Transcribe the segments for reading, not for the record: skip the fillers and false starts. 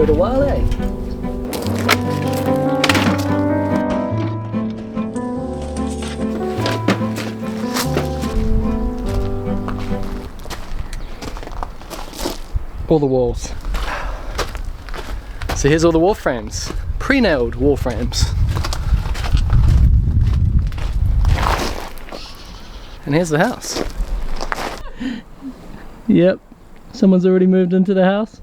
Quite a while, eh? All the walls. So here's all the wall frames. Pre-nailed wall frames. And here's the house. Yep, someone's already moved into the house.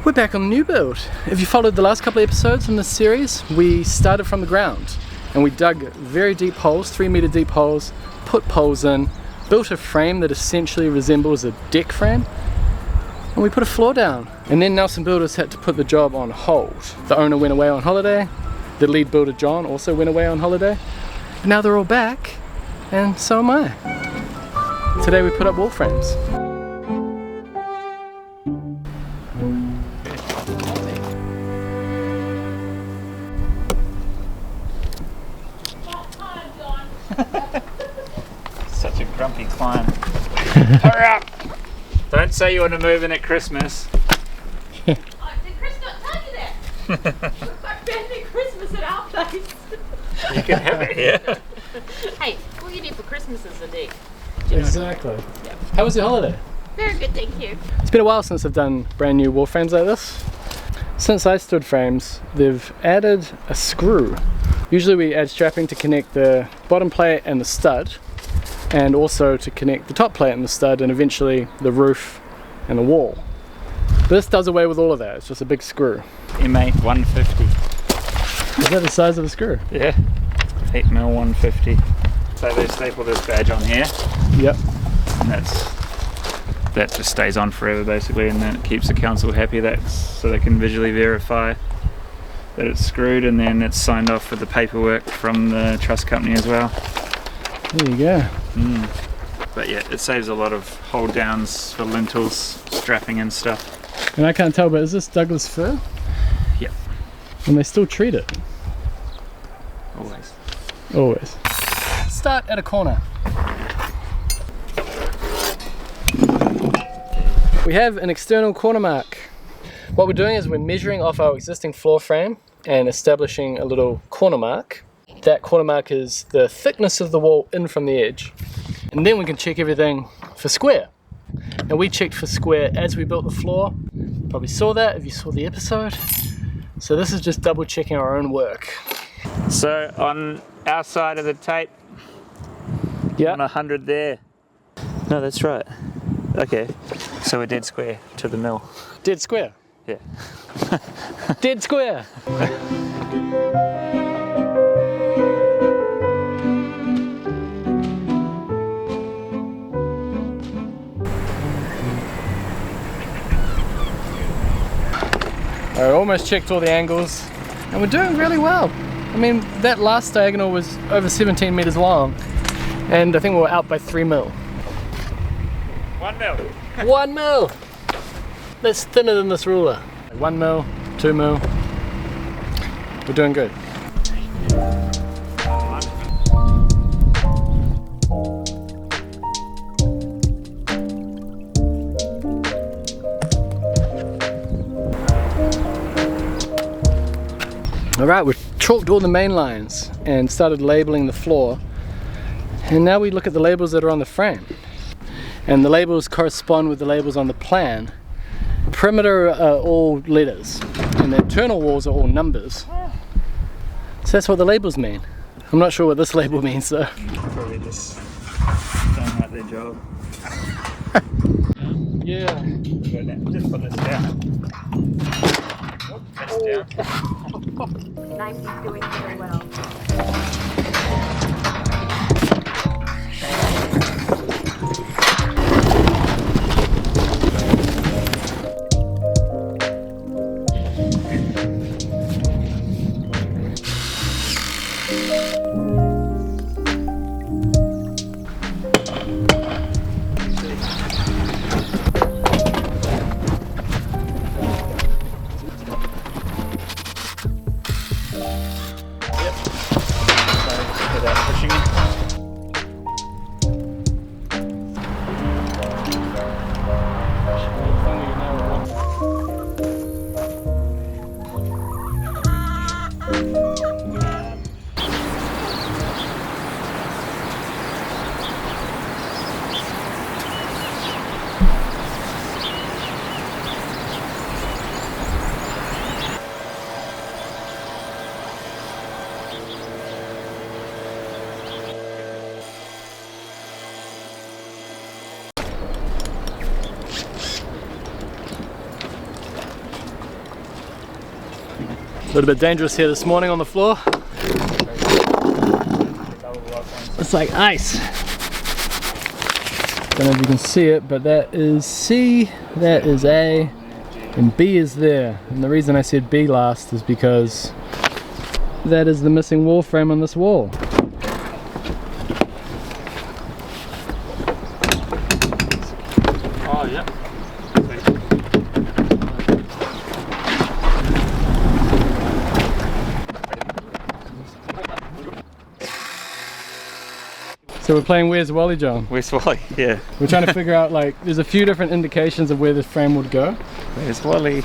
We're back on the new build. If you followed the last couple of episodes in this series, we started from the ground and we dug very deep holes, 3-meter deep holes, put poles in, built a frame that essentially resembles a deck frame, and we put a floor down. And then Nelson Builders had to put the job on hold. The owner went away on holiday, the lead builder John also went away on holiday, but now they're all back, and so am I. Today we put up wall frames. Such a grumpy client. Hurry up! Don't say you want to move in at Christmas. Oh, did Chris not tell you that? We've got family Christmas at our place. You can have it here. Hey, all you need for Christmas is a deck. Exactly. Yep. How was your holiday? Very good, thank you. It's been a while since I've done brand new wall frames like this. Since I stood frames, they've added a screw. Usually we add strapping to connect the bottom plate and the stud, and also to connect the top plate and the stud, and eventually the roof and the wall. But this does away with all of that. It's just a big screw. imitate 150. Is that the size of the screw? Yeah. 8mm 150. So they staple this badge on here, Yep. and that just stays on forever basically, and then it keeps the council happy. That's so they can visually verify that it's screwed, and then it's signed off with the paperwork from the trust company as well. There you go. But yeah, it saves a lot of hold downs for lintels, strapping and stuff. And I can't tell, but is this Douglas fir? Yep. And they still treat it? Always. Always. Start at a corner. We have an external corner mark. What we're doing is we're measuring off our existing floor frame and establishing a little corner mark. That corner mark is the thickness of the wall in from the edge. And then we can check everything for square. And we checked for square as we built the floor. Probably saw that if you saw the episode. So this is just double checking our own work. So on our side of the tape, Yeah. on 100 there. No, that's right. Okay, so we're dead square to the mill. Dead square. Yeah. Dead square. I almost checked all the angles, and we're doing really well. I mean, that last diagonal was over 17 meters long, and I think we were out by 3mm. 1mm. 1mm! That's thinner than this ruler. 1mm, 2mm. We're doing good. Alright, we've chalked all the main lines and started labeling the floor. And now we look at the labels that are on the frame. And the labels correspond with the labels on the plan. Perimeter are all letters, and the internal walls are all numbers. So that's what the labels mean. I'm not sure what this label means though. Probably just don't like their job. Yeah. Just put this down. That's down. Nice, doing very well. little bit dangerous here this morning on the floor. It's like ice. Don't know if you can see it, but that is C, that is A, and B is there. And the reason I said B last is because that is the missing wall frame on this wall. Oh, yeah. So we're playing Where's Wally, John? Where's Wally? Yeah. We're trying to figure out, like, there's a few different indications of where this frame would go. Where's Wally?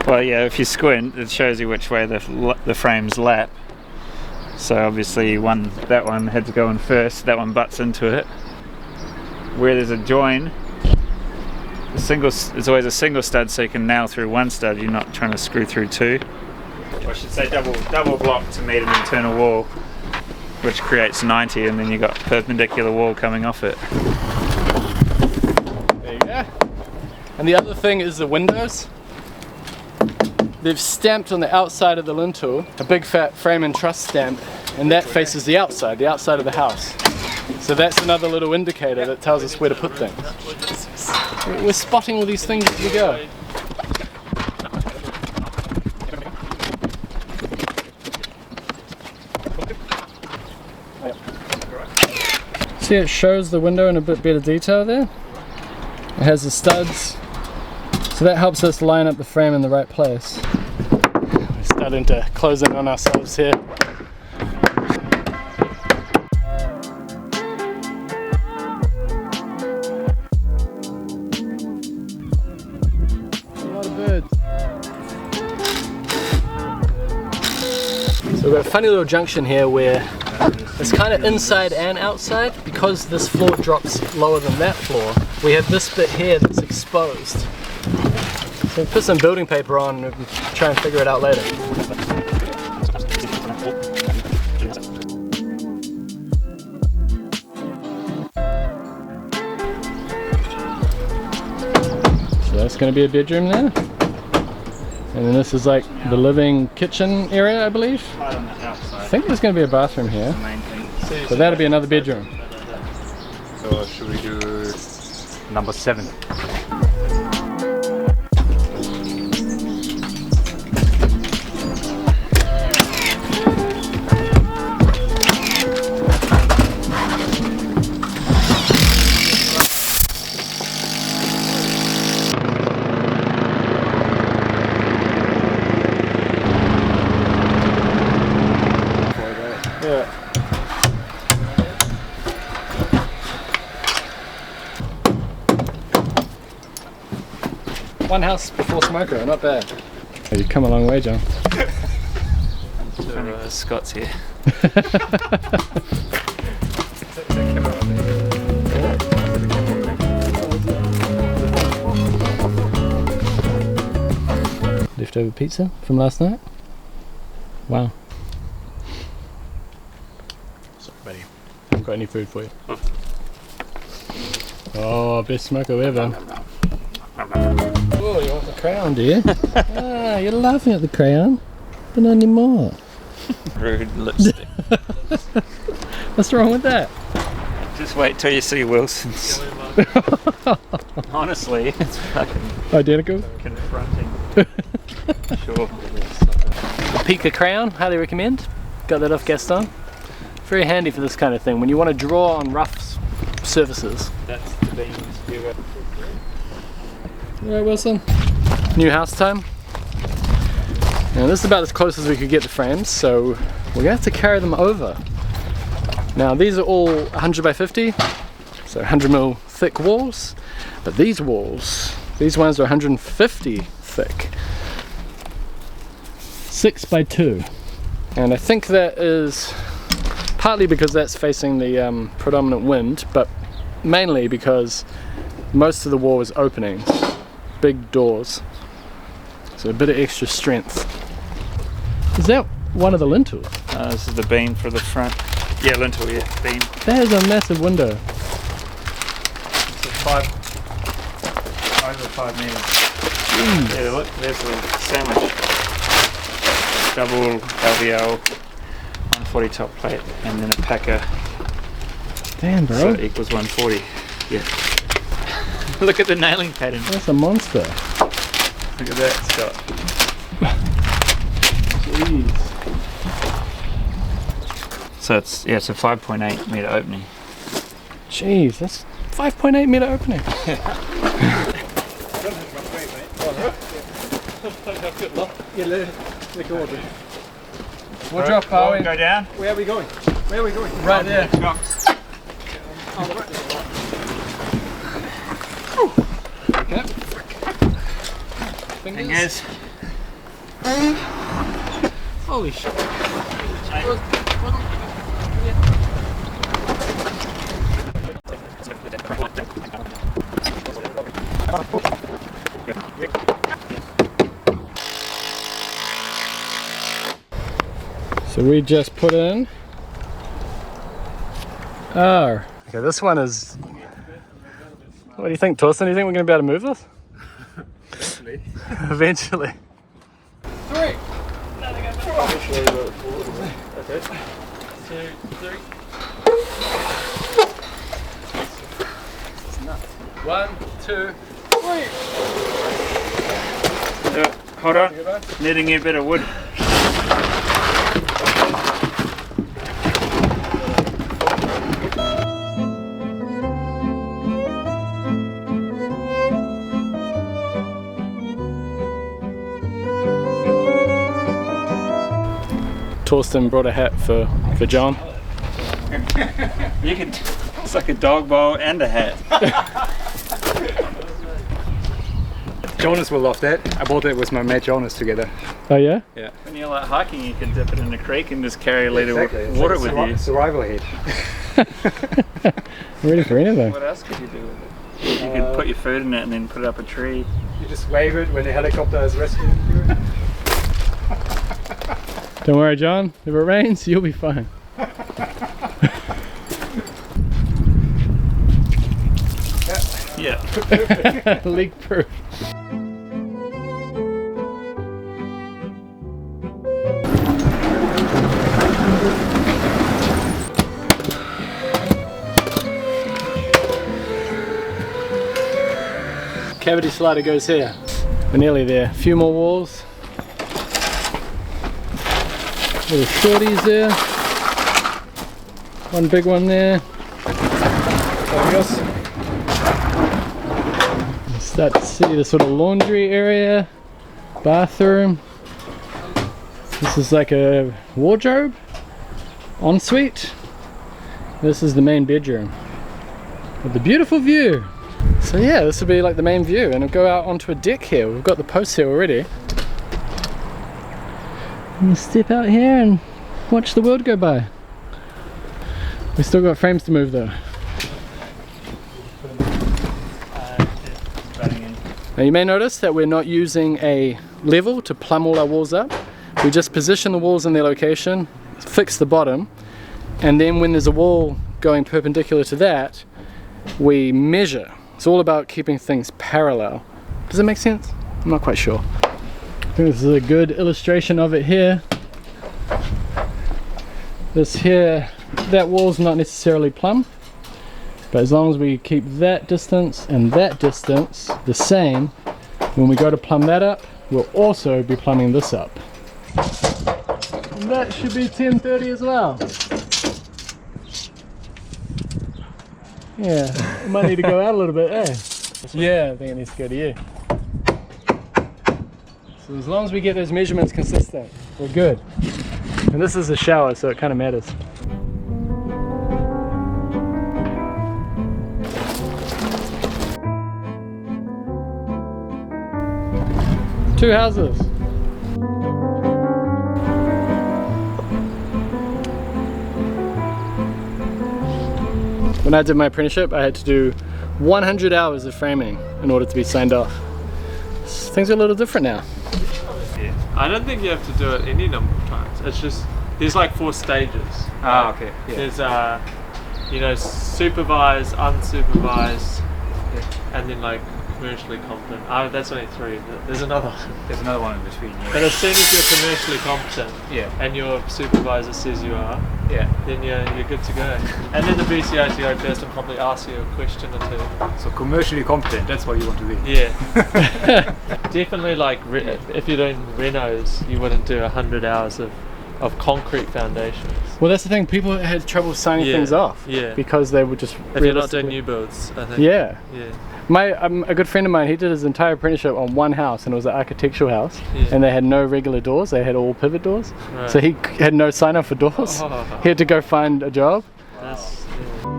Well, yeah, if you squint, it shows you which way the frames lap. So obviously that one had to go in first, that one butts into it. Where there's a join, it's always a single stud, so you can nail through one stud, you're not trying to screw through two. Or I should say double block to meet an internal wall, which creates 90, and then you've got perpendicular wall coming off it. There you go. And the other thing is the windows. They've stamped on the outside of the lintel a big fat frame and truss stamp, and that faces the outside of the house. So that's another little indicator that tells us where to put things. We're spotting all these things as we go. See, it shows the window in a bit better detail there. It has the studs, so that helps us line up the frame in the right place. We're starting to close in on ourselves here. A lot of birds. So we've got a funny little junction here where it's kind of inside and outside. Because this floor drops lower than that floor, we have this bit here that's exposed. So we'll put some building paper on and try and figure it out later. So that's going to be a bedroom there. And then this is like the living kitchen area, I believe. I think there's going to be a bathroom here. So that'll be another bedroom. So should we do number 7? Yeah. One house before smoker, not bad. Oh, you've come a long way, John. So, Scott's here. Leftover pizza from last night? Wow. Sorry, buddy. I haven't got any food for you. Oh, best smoker ever. Oh, you want the crayon, do you? Ah, you're laughing at the crayon, but not anymore. Rude lipstick. What's wrong with that? Just wait till you see Wilson's. Honestly, it's fucking Identical? confronting. Sure. The Pika crayon, highly recommend. Got that off Gaston. Very handy for this kind of thing when you want to draw on rough surfaces. That's the beams viewer. Alright, Wilson. New house time. And this is about as close as we could get the frames, so we're going to have to carry them over. Now these are all 100 by 50, so 100mm thick walls, but these walls, these ones are 150 thick. 6 by 2. And I think that is partly because that's facing the predominant wind, but mainly because most of the wall is openings. Big doors, so a bit of extra strength. Is that one of the lintels? This is the beam for the front. Yeah, lintel, yeah, beam. That is a massive window. It's over 5 metres. Yeah, look, there's the sandwich. double LVL, 140 top plate, and then a packer. Damn, bro. So it equals 140. Yeah. Look at the nailing pattern. That's a monster. Look at that, Scott. Jeez. So it's a 5.8 meter opening. Jeez, that's 5.8 meter opening. We'll drop power in. Go down. Where are we going? Where are we going? Right there. Okay. Fingers. Holy shit. So we just put in our. Okay, this one is. What do you think, Torsten? Do you think we're going to be able to move this? Eventually. Eventually. 3. Okay. 2, 3. 1, 2, 3. Hold on. Needing a bit of wood. Torsten brought a hat for John. You can. It's like a dog bowl and a hat. Jonas will love that. I bought it with my mate Jonas together. Oh yeah? Yeah. When you're like hiking, you can dip it in a creek and just carry a liter of water with you. Survival head. Ready for anything. What else could you do with it? You could put your food in it and then put it up a tree. You just wave it when the helicopter is rescuing you. Don't worry, John. If it rains, you'll be fine. Yeah. Leak proof. Cavity slider goes here. We're nearly there. A few more walls. Little shorties there. One big one there. Start to see the sort of laundry area, bathroom. This is like a wardrobe, ensuite. This is the main bedroom with the beautiful view. So yeah, this will be like the main view, and it'll go out onto a deck here. We've got the posts here already. And step out here and watch the world go by. We still got frames to move though. Now you may notice that we're not using a level to plumb all our walls up. We just position the walls in their location, fix the bottom, and then when there's a wall going perpendicular to that, we measure. It's all about keeping things parallel. Does that make sense? I'm not quite sure. I think this is a good illustration of it here. This here, that wall's not necessarily plumb, but as long as we keep that distance and that distance the same, when we go to plumb that up, we'll also be plumbing this up. And that should be 1030 as well. Yeah, it might need to go out a little bit, eh? Yeah, I think it needs to go to you. So as long as we get those measurements consistent, we're good. And this is a shower, so it kind of matters. Two houses. When I did my apprenticeship, I had to do 100 hours of framing in order to be signed off. Things are a little different now. I don't think you have to do it any number of times. It's just, there's like 4 stages. Ah, okay. Yeah. There's, you know, supervised, unsupervised, and then like commercially competent. Oh, that's only 3. There's another one. There's another one in between. But as soon as you're commercially competent, Yeah. and your supervisor says you are, Yeah. then you're good to go. And then the BCITO person probably asks you a question or 2. So commercially competent, that's what you want to be. Yeah. Definitely, like if you're doing renos, you wouldn't do 100 hours of concrete foundations. Well, that's the thing. People had trouble signing Yeah, things off. yeah. Because they would just. If you're not doing realistically- new builds, I think. Yeah. Yeah. A good friend of mine, he did his entire apprenticeship on one house, and it was an architectural house, Yeah. and they had no regular doors, they had all pivot doors. Right. So he had no sign off for doors. Oh. He had to go find a job. That's, yeah.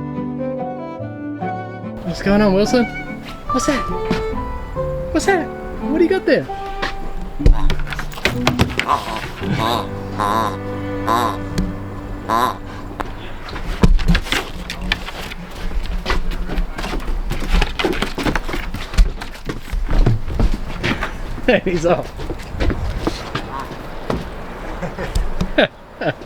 What's going on, Wilson? What's that? What's that? What do you got there? He's off.